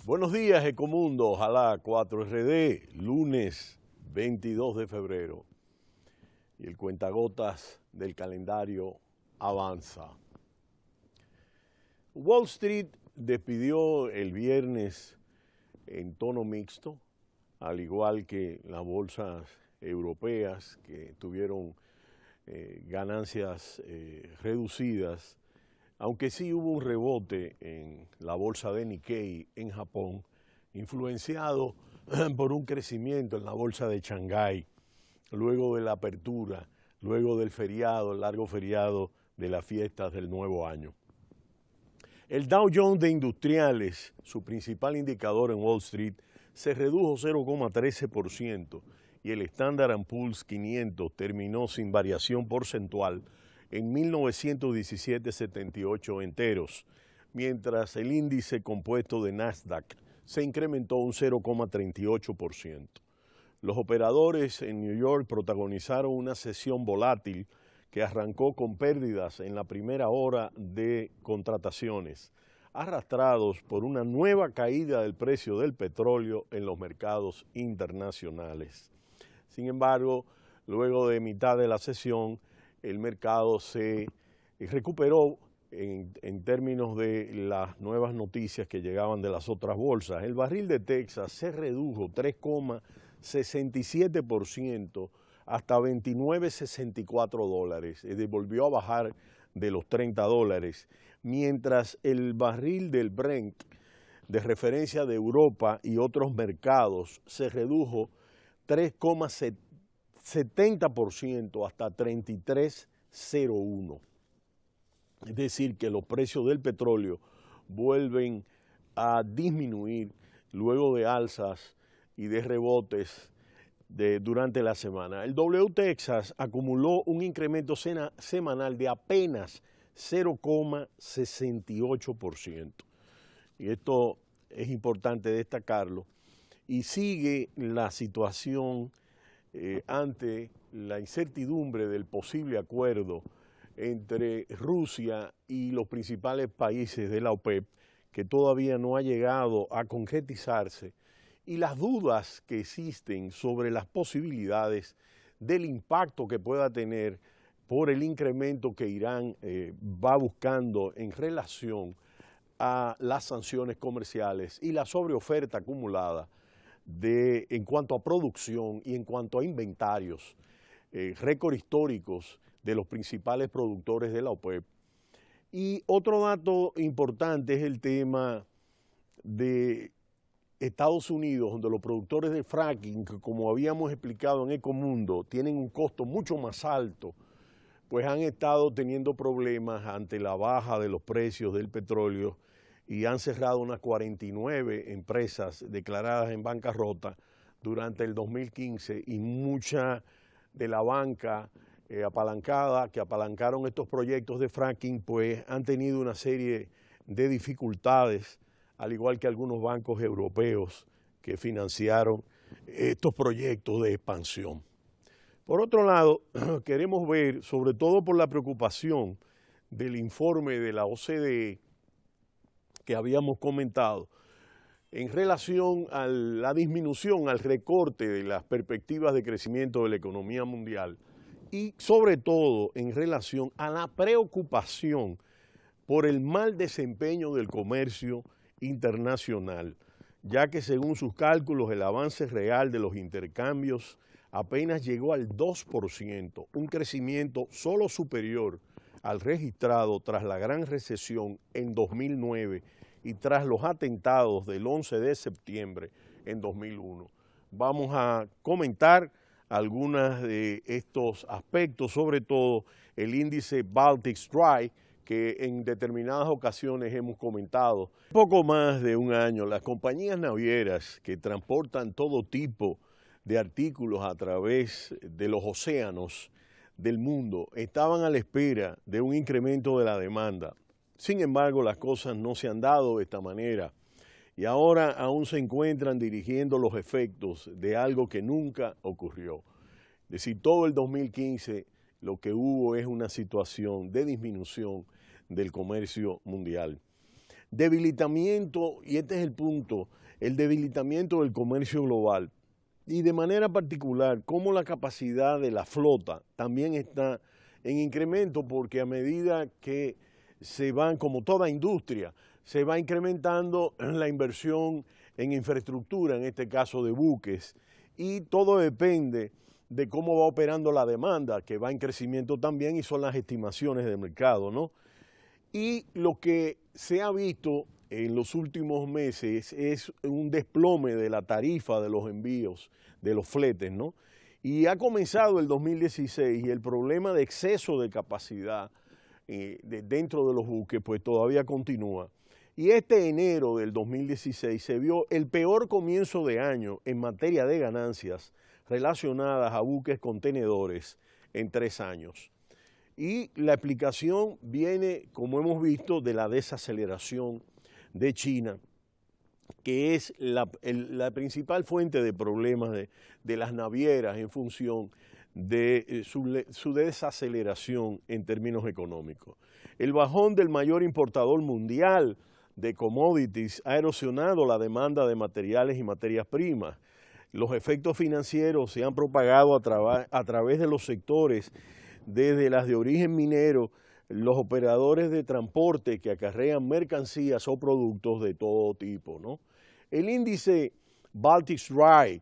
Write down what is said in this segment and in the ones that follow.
Buenos días, Ecomundo. Ojalá 4RD, lunes 22 de febrero. Y el cuentagotas del calendario avanza. Wall Street despidió el viernes en tono mixto, al igual que las bolsas europeas que tuvieron ganancias reducidas, aunque sí hubo un rebote en la bolsa de Nikkei en Japón, influenciado por un crecimiento en la bolsa de Shanghái, luego de la apertura, luego del feriado, el largo feriado de las fiestas del nuevo año. El Dow Jones de Industriales, su principal indicador en Wall Street, se redujo 0,13% y el Standard & Poor's 500 terminó sin variación porcentual en 1917,78 enteros, mientras el índice compuesto de Nasdaq se incrementó un 0,38%. Los operadores en New York protagonizaron una sesión volátil que arrancó con pérdidas en la primera hora de contrataciones, arrastrados por una nueva caída del precio del petróleo en los mercados internacionales. Sin embargo, luego de mitad de la sesión, el mercado se recuperó en términos de las nuevas noticias que llegaban de las otras bolsas. El barril de Texas se redujo 3,67% hasta $29,64, volvió a bajar de los $30, mientras el barril del Brent de referencia de Europa y otros mercados se redujo 3,70% hasta 33,01. Es decir, que los precios del petróleo vuelven a disminuir luego de alzas y de rebotes durante la semana. El WTexas acumuló un incremento semanal de apenas 0,68%. Y esto es importante destacarlo. Y sigue la situación ante la incertidumbre del posible acuerdo entre Rusia y los principales países de la OPEP, que todavía no ha llegado a concretizarse, y las dudas que existen sobre las posibilidades del impacto que pueda tener por el incremento que Irán va buscando en relación a las sanciones comerciales y la sobreoferta acumulada en cuanto a producción y en cuanto a inventarios, récord históricos de los principales productores de la OPEP. Y otro dato importante es el tema de Estados Unidos, donde los productores de fracking, que como habíamos explicado en Ecomundo, tienen un costo mucho más alto, pues han estado teniendo problemas ante la baja de los precios del petróleo y han cerrado unas 49 empresas declaradas en bancarrota durante el 2015 y mucha de la banca apalancada que apalancaron estos proyectos de fracking pues han tenido una serie de dificultades, al igual que algunos bancos europeos que financiaron estos proyectos de expansión. Por otro lado, queremos ver, sobre todo por la preocupación del informe de la OCDE que habíamos comentado, en relación a la disminución, al recorte de las perspectivas de crecimiento de la economía mundial y sobre todo en relación a la preocupación por el mal desempeño del comercio internacional, ya que según sus cálculos el avance real de los intercambios apenas llegó al 2%, un crecimiento solo superior al registrado tras la gran recesión en 2009 y tras los atentados del 11 de septiembre en 2001. Vamos a comentar algunos de estos aspectos, sobre todo el índice Baltic Dry, que en determinadas ocasiones hemos comentado. Poco más de un año, las compañías navieras que transportan todo tipo de artículos a través de los océanos del mundo estaban a la espera de un incremento de la demanda. Sin embargo, las cosas no se han dado de esta manera y ahora aún se encuentran dirigiendo los efectos de algo que nunca ocurrió. Es decir, todo el 2015 lo que hubo es una situación de disminución del comercio mundial. debilitamiento, y este es el punto, el debilitamiento del comercio global. Y de manera particular, cómo la capacidad de la flota también está en incremento, porque a medida que se van, como toda industria, se va incrementando la inversión en infraestructura, en este caso de buques, y todo depende de cómo va operando la demanda, que va en crecimiento también, y son las estimaciones de mercado, ¿no? Y lo que se ha visto en los últimos meses es un desplome de la tarifa de los envíos, de los fletes, ¿no? Y ha comenzado el 2016 y el problema de exceso de capacidad dentro de los buques pues todavía continúa. Y este enero del 2016 se vio el peor comienzo de año en materia de ganancias relacionadas a buques contenedores en 3 años. Y la explicación viene, como hemos visto, de la desaceleración de China, que es la principal fuente de problemas de las navieras en función de su desaceleración en términos económicos. El bajón del mayor importador mundial de commodities ha erosionado la demanda de materiales y materias primas. Los efectos financieros se han propagado a través de los sectores, desde las de origen minero, los operadores de transporte que acarrean mercancías o productos de todo tipo, ¿no? El índice Baltic Dry,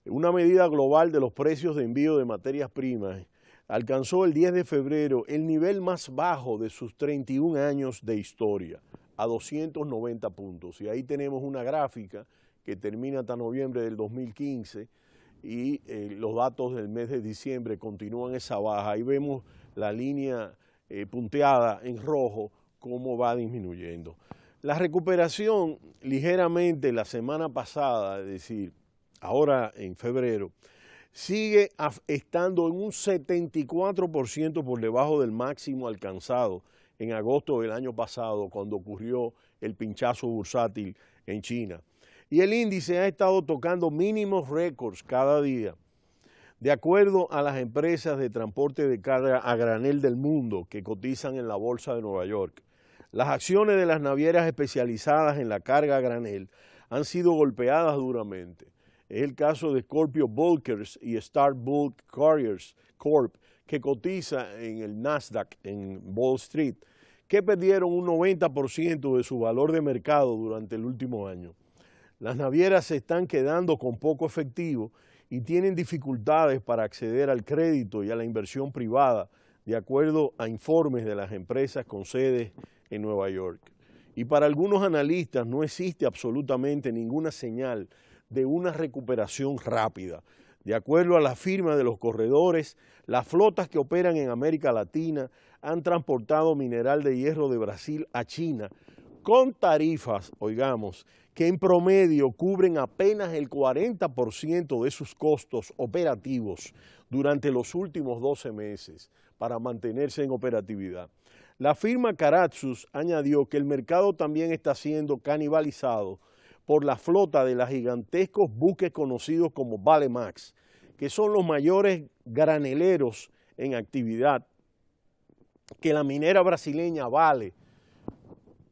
una medida global de los precios de envío de materias primas, alcanzó el 10 de febrero el nivel más bajo de sus 31 años de historia, a 290 puntos. Y ahí tenemos una gráfica que termina hasta noviembre del 2015 y los datos del mes de diciembre continúan esa baja. Ahí vemos la línea punteada en rojo, cómo va disminuyendo. La recuperación ligeramente la semana pasada, es decir, ahora en febrero, sigue estando en un 74% por debajo del máximo alcanzado en agosto del año pasado, cuando ocurrió el pinchazo bursátil en China. Y el índice ha estado tocando mínimos récords cada día. De acuerdo a las empresas de transporte de carga a granel del mundo que cotizan en la Bolsa de Nueva York, las acciones de las navieras especializadas en la carga a granel han sido golpeadas duramente. Es el caso de Scorpio Bulkers y Star Bulk Carriers Corp, que cotiza en el Nasdaq en Wall Street, que perdieron un 90% de su valor de mercado durante el último año. Las navieras se están quedando con poco efectivo y tienen dificultades para acceder al crédito y a la inversión privada, de acuerdo a informes de las empresas con sedes en Nueva York. Y para algunos analistas no existe absolutamente ninguna señal de una recuperación rápida. De acuerdo a la firma de los corredores, las flotas que operan en América Latina han transportado mineral de hierro de Brasil a China con tarifas, oigamos, que en promedio cubren apenas el 40% de sus costos operativos durante los últimos 12 meses para mantenerse en operatividad. La firma Caraxus añadió que el mercado también está siendo canibalizado por la flota de los gigantescos buques conocidos como Valemax, que son los mayores graneleros en actividad que la minera brasileña Vale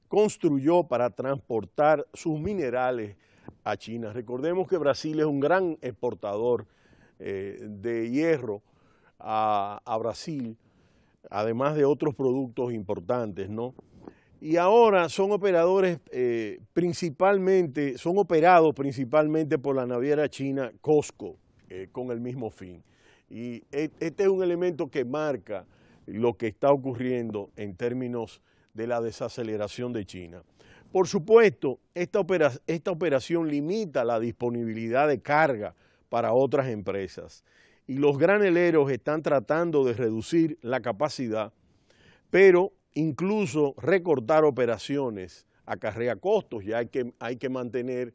construyó para transportar sus minerales a China. Recordemos que Brasil es un gran exportador de hierro a Brasil, además de otros productos importantes, ¿no? Y ahora son operadores son operados principalmente por la naviera china COSCO, con el mismo fin. Y este es un elemento que marca lo que está ocurriendo en términos de la desaceleración de China. Por supuesto, esta operación limita la disponibilidad de carga para otras empresas y los graneleros están tratando de reducir la capacidad, pero incluso recortar operaciones acarrea costos, ya hay que mantener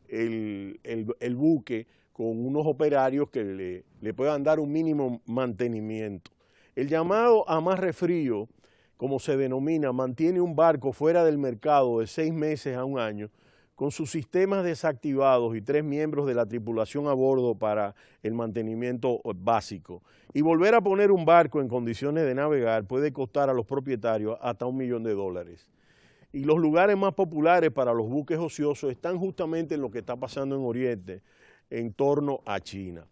el buque con unos operarios que le puedan dar un mínimo mantenimiento. El llamado amarre frío, como se denomina, mantiene un barco fuera del mercado de 6 meses a 1 año, con sus sistemas desactivados y 3 miembros de la tripulación a bordo para el mantenimiento básico. Y volver a poner un barco en condiciones de navegar puede costar a los propietarios hasta $1 millón. Y los lugares más populares para los buques ociosos están justamente en lo que está pasando en Oriente, en torno a China.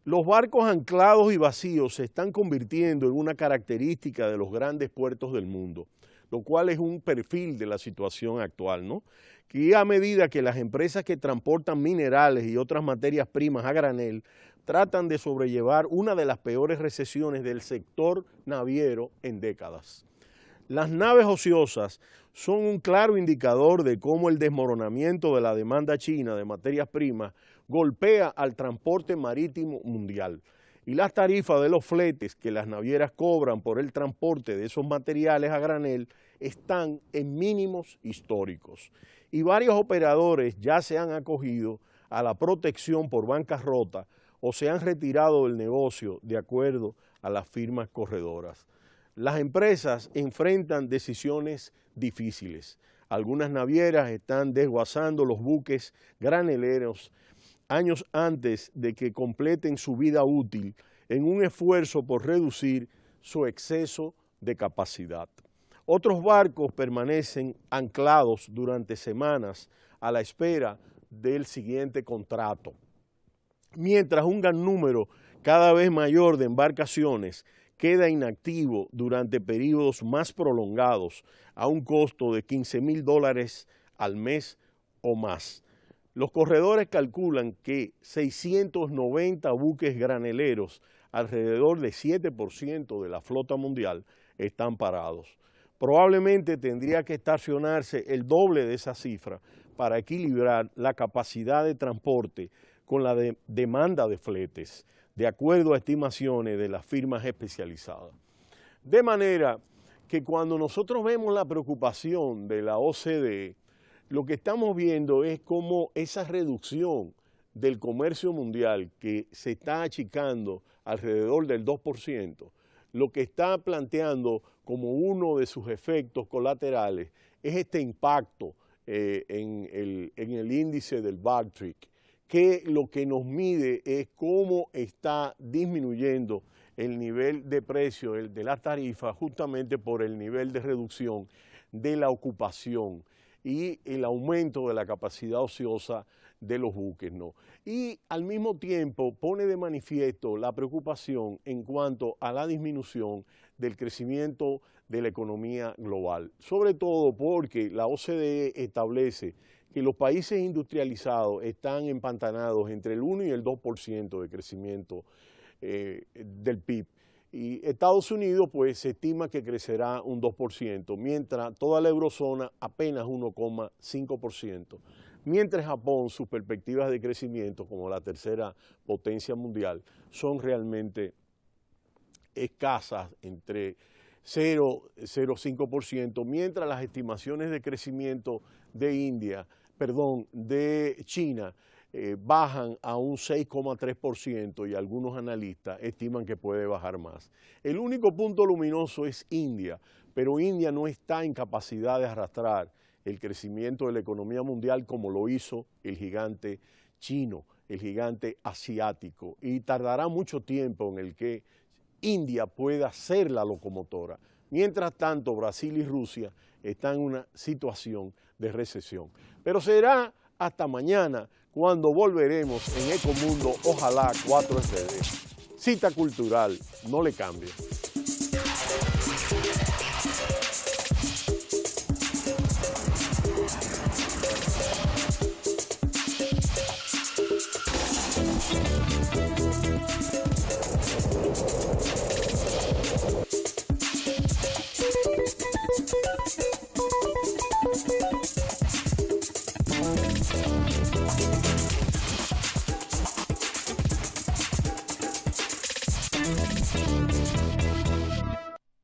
Los barcos anclados y vacíos se están convirtiendo en una característica de los grandes puertos del mundo, lo cual es un perfil de la situación actual, ¿no? Que a medida que las empresas que transportan minerales y otras materias primas a granel tratan de sobrellevar una de las peores recesiones del sector naviero en décadas. Las naves ociosas son un claro indicador de cómo el desmoronamiento de la demanda china de materias primas golpea al transporte marítimo mundial. Y las tarifas de los fletes que las navieras cobran por el transporte de esos materiales a granel están en mínimos históricos. Y varios operadores ya se han acogido a la protección por bancarrota o se han retirado del negocio de acuerdo a las firmas corredoras. Las empresas enfrentan decisiones difíciles. Algunas navieras están desguazando los buques graneleros años antes de que completen su vida útil en un esfuerzo por reducir su exceso de capacidad. Otros barcos permanecen anclados durante semanas a la espera del siguiente contrato, mientras un gran número cada vez mayor de embarcaciones queda inactivo durante periodos más prolongados a un costo de $15,000 al mes o más. Los corredores calculan que 690 buques graneleros, alrededor de 7% de la flota mundial, están parados. Probablemente tendría que estacionarse el doble de esa cifra para equilibrar la capacidad de transporte con la demanda de fletes, de acuerdo a estimaciones de las firmas especializadas. De manera que cuando nosotros vemos la preocupación de la OCDE, lo que estamos viendo es cómo esa reducción del comercio mundial que se está achicando alrededor del 2%, lo que está planteando como uno de sus efectos colaterales es este impacto en el índice del Baltic, que lo que nos mide es cómo está disminuyendo el nivel de precio de la tarifa justamente por el nivel de reducción de la ocupación y el aumento de la capacidad ociosa de los buques, ¿no? Y al mismo tiempo pone de manifiesto la preocupación en cuanto a la disminución del crecimiento de la economía global, sobre todo porque la OCDE establece que los países industrializados están empantanados entre el 1 y el 2% de crecimiento del PIB. Y Estados Unidos pues se estima que crecerá un 2%, mientras toda la eurozona apenas 1,5%. Mientras Japón, sus perspectivas de crecimiento como la tercera potencia mundial son realmente escasas, entre 0,5%, mientras las estimaciones de crecimiento de China bajan a un 6,3% y algunos analistas estiman que puede bajar más. El único punto luminoso es India, pero India no está en capacidad de arrastrar el crecimiento de la economía mundial como lo hizo el gigante chino, el gigante asiático, y tardará mucho tiempo en el que India pueda ser la locomotora. Mientras tanto, Brasil y Rusia están en una situación de recesión. Pero será hasta mañana cuando volveremos en Ecomundo, ojalá 4SD. Cita cultural, no le cambie.